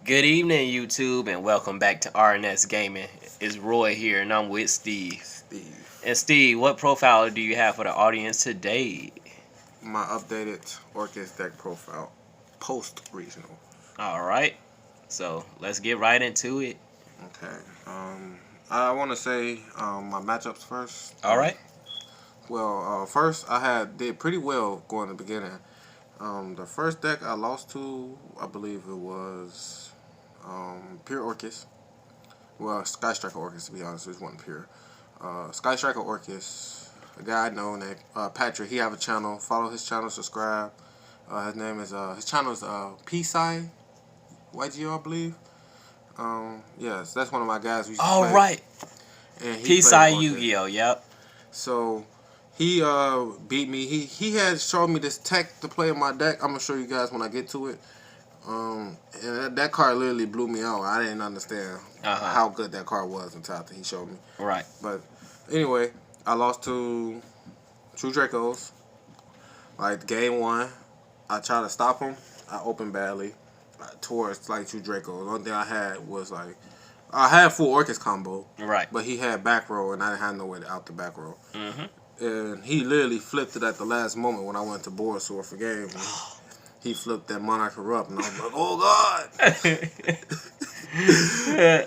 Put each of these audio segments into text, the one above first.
Good evening, YouTube, and welcome back to RNS Gaming. It's Roy here, and I'm with Steve. And Steve, what profile do you have for the audience today? My updated Orcust deck profile, post-regional. Alright, so let's get right into it. Okay, I want to say my matchups first. Alright. First I did pretty well going in the beginning. The first deck I lost to, I believe it was Pure Orcust. Well, Sky Striker Orcust, to be honest, it wasn't Pure. Sky Striker Orcust, a guy I know named Patrick. He have a channel. Follow his channel, subscribe. His name is his channel is PSci YGO, I believe. Yes, that's one of my guys. All right. And he PSci Yu-Gi-Oh. Yep. So he beat me. He had showed me this tech to play in my deck. I'm gonna show you guys when I get to it. And that card literally blew me out. I didn't understand how good that card was until after he showed me. Right. But anyway, I lost to two Dracos. Like game one, I tried to stop him. I opened badly towards like two Dracos. The only thing I had was like I had full Orcust combo. Right. But he had back row and I didn't have no way out the back row. Mm-hmm. And he literally flipped it at the last moment when I went to board sword for game. He flipped that Monarch Corrupt, and I was like, "Oh God!"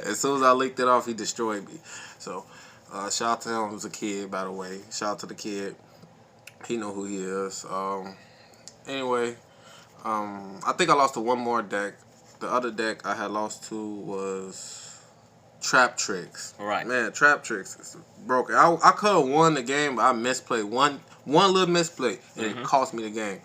As soon as I licked it off, he destroyed me. So, shout out to him. He was a kid, by the way. Shout out to the kid. He know who he is. Anyway, I think I lost to one more deck. The other deck I had lost to was Trap Tricks. Right. Man, Trap Tricks is broken. I could have won the game, but I misplayed one little misplay, and it cost me the game.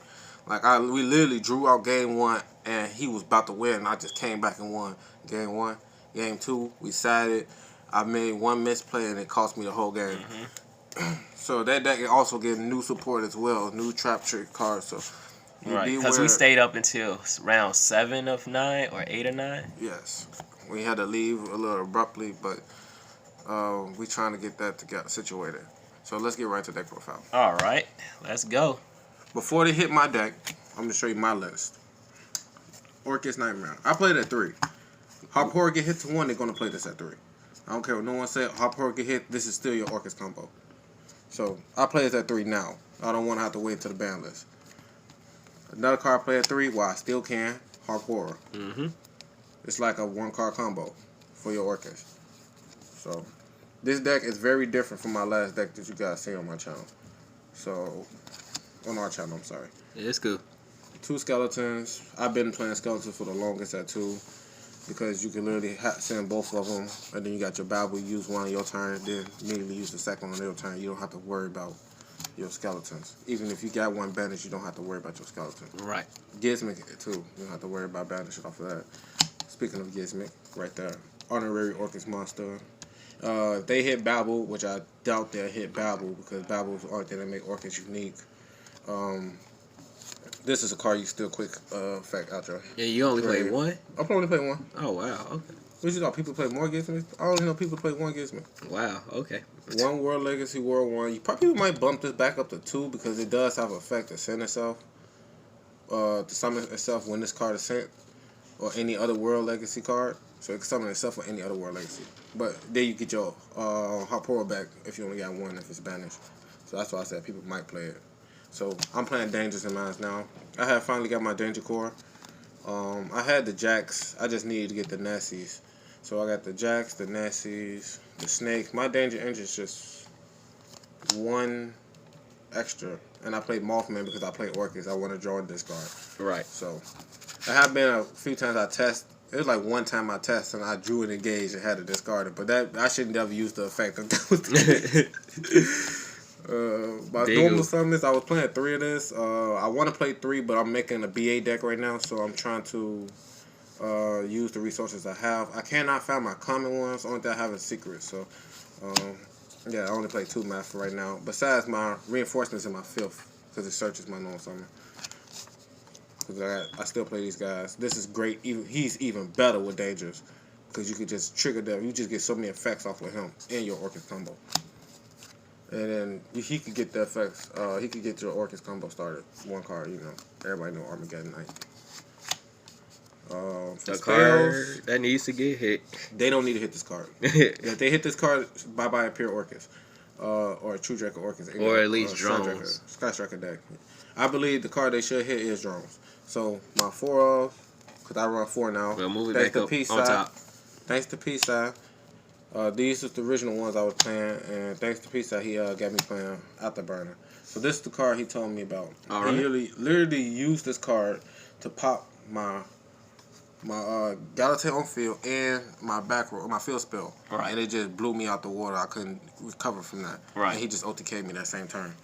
Like, we literally drew out game one, and he was about to win, and I just came back and won game one. Game two, we sided. I made one misplay, and it cost me the whole game. So that deck also gave new support as well, new trap trick cards. So right, because we stayed up until round 7 of 9 or 8 of 9. Yes, we had to leave a little abruptly, but we trying to get that together situated. So let's get right to deck profile. All right, let's go. Before they hit my deck, I'm going to show you my list. Orcust Knightmare. I played at 3. Harp Horror get hit to 1, they're going to play this at 3. I don't care what no one said. Harp Horror get hit, this is still your Orcust combo. So, I play this at 3 now. I don't want to have to wait to the ban list. Another card I play at 3, well, I still can. Harp Horror. It's like a 1-card combo for your Orcust. So, this deck is very different from my last deck that you guys see on my channel. So, on our channel, I'm sorry. Yeah, it's cool. 2 skeletons. I've been playing skeletons for the longest at 2 because you can literally send both of them, and then you got your babel. You use one on your turn, then immediately use the second on your turn. You don't have to worry about your skeletons. Even if you got one bandage, you don't have to worry about your skeleton. Right. Gizmek too. You don't have to worry about bandage off of that. Speaking of Gizmek, right there, honorary Orcust monster. If they hit babel, which I doubt they'll hit babel because babel is the only thing that make Orcust unique. This is a card you still quick effect outro. Yeah, you only play one? I only play one. Oh, wow. Okay. What you thought? People play more Gizmek? I only know people play one Gizmek. Wow. Okay. One World Legacy, World 1. People might bump this back up to 2 because it does have an effect to send itself. To summon itself when this card is sent. Or any other World Legacy card. So it can summon itself or any other World Legacy. But then you get your Harp Horror back if you only got one if it's banished. So that's why I said people might play it. So I'm playing Dangers in mine now. I have finally got my Danger Core. I had the Jacks. I just needed to get the Nessies. So I got the Jacks, the Nessies, the Snake. My Danger Engine is just 1 extra. And I played Mothman because I played Orcust. I want to draw a discard. Right. So there have been a few times I test. It was like one time I tested and I drew an engage and had to discard it. But that I shouldn't ever use the effect. My normal summons, I was playing 3 of this. I want to play 3, but I'm making a BA deck right now, so I'm trying to use the resources I have. I cannot find my common ones. Only thing I have is secrets. So, yeah, I only play 2 math for right now. Besides my reinforcements and my filth, because it searches my normal summon. Because I still play these guys. This is great. He's even better with Dangers, because you could just trigger them. You just get so many effects off of him in your Orcust combo. And then he could get the effects. He could get your Orcust combo started. 1 card, you know. Everybody know Armageddon Night. For The spells, card that needs to get hit. they don't need to hit this card. If they hit this card, bye-bye a pure Orcust. Or a true Draco Orcust. Or at least drones. Sky Striker deck. I believe the card they should hit is drones. So my 4 of, because I run 4 now. We'll move it back up on top. Thanks to P-Side. These are the original ones I was playing, and thanks to P-Side, he got me playing Afterburner. So this is the card he told me about. All right. He literally used this card to pop my Galatea on field and my back row, my field spell. Right. And it just blew me out the water. I couldn't recover from that. Right. And he just OTK'd me that same turn.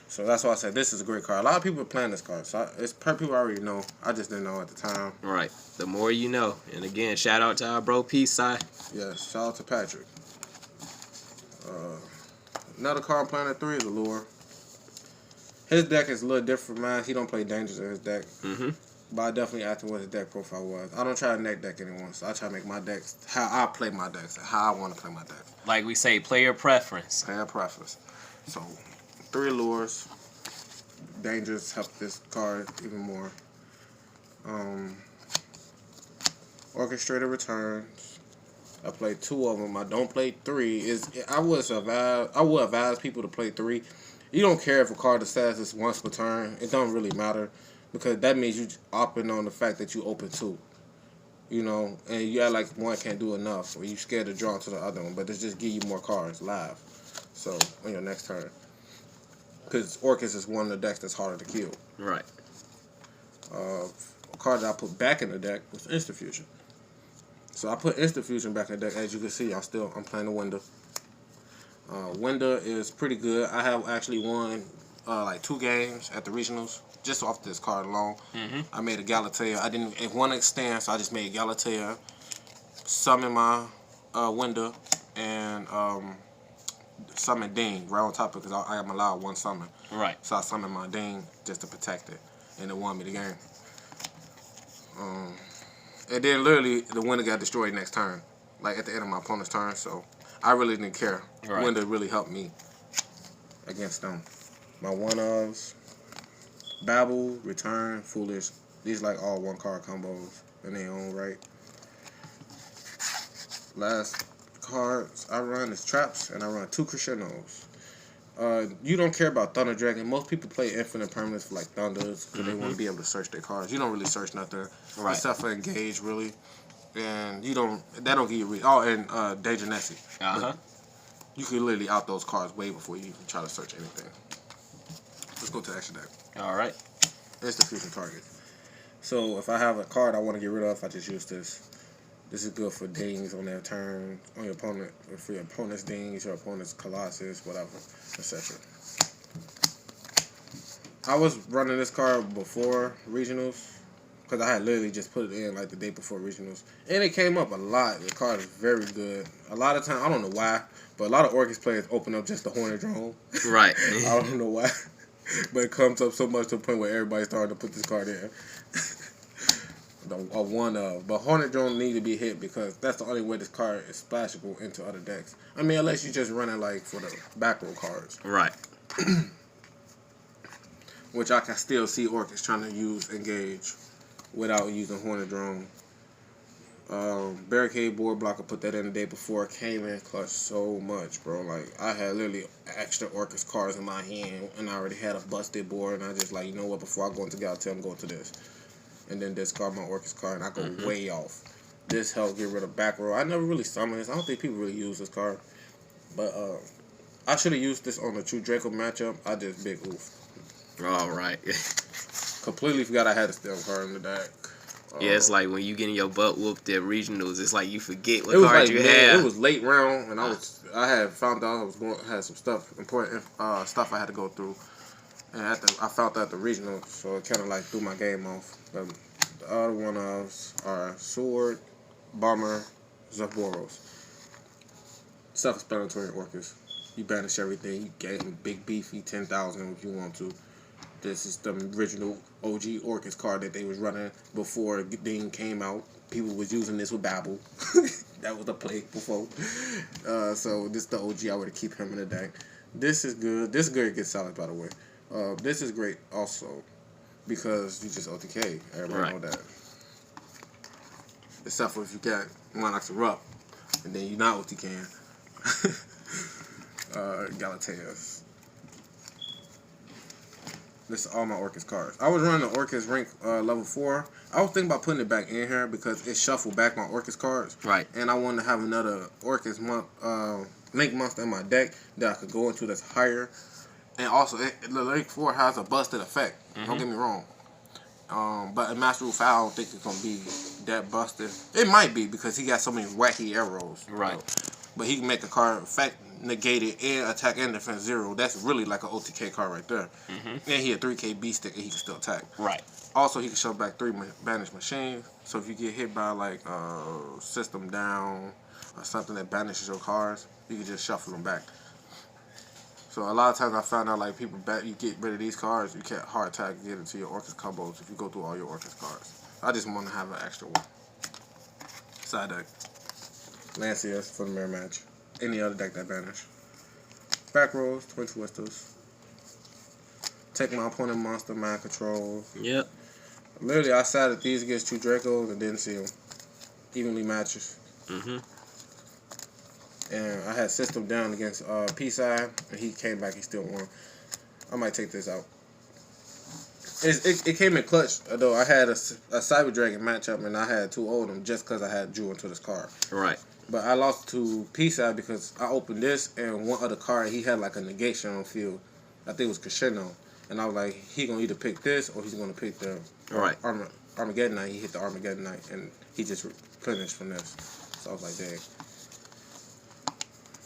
So that's why I said this is a great card. A lot of people are playing this card. So it's people already know. I just didn't know at the time. Right. The more you know. And again, shout out to our bro P-Side. Yes, shout out to Patrick. Another card I'm playing at 3 is Allure. His deck is a little different from mine. He don't play Dangers in his deck. Mm-hmm. But I definitely asked him what his deck profile was. I don't try to neck deck anyone, so I try to make my decks how I play my decks, how I want to play my decks. Like we say, player preference. Player preference. So, 3 Allures. Dangers help this card even more. Orcustrated returns. I played 2 of them. I don't play 3. I would advise people to play 3. You don't care if a card decides it's once per turn. It don't really matter. Because that means you opting on the fact that you open 2. You know, and you act like one can't do enough, or you scared to draw to the other one, but it's just give you more cards live. So, on your next turn. Because Orcust is one of the decks that's harder to kill. Right. A card that I put back in the deck was Instant Fusion. So I put Instant Fusion back in the deck. As you can see, I'm playing the Window. Window is pretty good. I have actually won like 2 games at the regionals. Just off this card alone. Mm-hmm. I made a Galatea. I didn't want to extend, so I just made Galatea, summon my Window, and summon Ding right on top of it because I am allowed 1 summon. Right. So I summoned my Ding just to protect it, and it won me the game. And then literally the Window got destroyed next turn, like at the end of my opponent's turn. So I really didn't care. Right. Window really helped me against them. My 1-ofs. Babel, Return, Foolish. These like all 1-card combos in their own right. Last cards I run is Traps, and I run 2 Crescendos. You don't care about Thunder Dragon. Most people play Infinite Permanence for like Thunders because they want to be able to search their cards. You don't really search nothing except for Engage, really. And that don't give you and Danger Nessie. Uh-huh. You can literally out those cards way before you even try to search anything. Let's go to the action deck. All right. Instant Fusion target. So if I have a card I want to get rid of, I just use this. This is good for dings on their turn, on your opponent, for your opponent's dings, your opponent's Colossus, whatever, etc. I was running this card before regionals because I had literally just put it in like the day before regionals, and it came up a lot. The card is very good. A lot of time, I don't know why, but a lot of Orcust players open up just the Hornet drone. Right. I don't know why. But it comes up so much to the point where everybody's starting to put this card in. But Hornet Drone need to be hit because that's the only way this card is splashable into other decks. I mean, unless you just run it like for the back row cards. Right. Which I can still see Orcust trying to use Engage without using Hornet Drone. Barricade board blocker, put that in the day before. Came in clutch so much, bro. Like, I had literally extra Orcust cards in my hand, and I already had a busted board, and I just like, you know what, before I go into Galatea, I'm going to this. And then discard my Orcust card, and I go way off. This helps get rid of back row. I never really summoned this. I don't think people really use this card. But I should have used this on the True Draco matchup. I just big oof. All right. Completely forgot I had a stem card in the deck. Yeah, it's like when you getting your butt whooped at regionals, it's like you forget what cards you have. It was late round, and I had found out had some important stuff I had to go through, and I found out at the regional, so it kind of like threw my game off. But the other one-offs are Sword, Bomber, Zephyros. Self-explanatory Orcust. You banish everything. You get him big beefy 10,000 if you want to. This is the original OG Orcust card that they was running before Ding came out. People was using this with Babel. That was the play before. So this is the OG. I would keep him in the deck. This is good. This is good against Solid, by the way. This is great also because you just OTK. Everybody know that. except for if you got Monarchs Erupt, and then you not what you can. Galateas. This is all my Orcust cards. I was running the Orcust rank level 4. I was thinking about putting it back in here because it shuffled back my Orcust cards. Right. And I wanted to have another Orcust link monster in my deck that I could go into that's higher. And also, the rank 4 has a busted effect. Don't get me wrong. But in Master Rule 5, I don't think it's going to be that busted. It might be because he got so many wacky arrows. Right. But he can make a card effect negated and attack and defense 0. That's really like an OTK card right there. And he a 3K B stick and he can still attack. Right. Also, he can shove back 3 banished machines. So if you get hit by like system down or something that banishes your cards, you can just shuffle them back. So a lot of times I found out like people you get rid of these cards, you can't hard attack get into your Orcust combos if you go through all your Orcust cards. I just want to have an extra one. Side deck. Lanciers for the mirror match. Any other deck that banish. Back rows, Twin Twisters. Take my opponent monster, mind control. Yep. Literally, I sat at these against 2 Dracos and didn't see them. Evenly matches. And I had system down against P-Side, and he came back, he still won. I might take this out. It came in clutch, though. I had a Cyber Dragon matchup, and I had 2 Oldham just because I had drew into this card. Right. But I lost to P-Side because I opened this, and one other card, he had like a negation on field. I think it was Crescendo. And I was like, he going to either pick this, or he's going to pick the Armageddon Knight. He hit the Armageddon Knight, and he just replenished from this. So I was like, dang.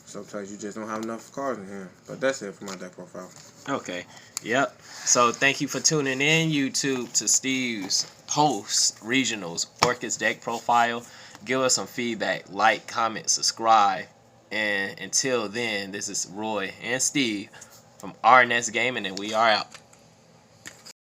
Sometimes you just don't have enough cards in here. But that's it for my deck profile. Okay. Yep. So thank you for tuning in, YouTube, to Steve's post regionals Orcust deck profile. Give us some feedback, like, comment, subscribe. And until then, this is Roy and Steve from RNS Gaming, and we are out.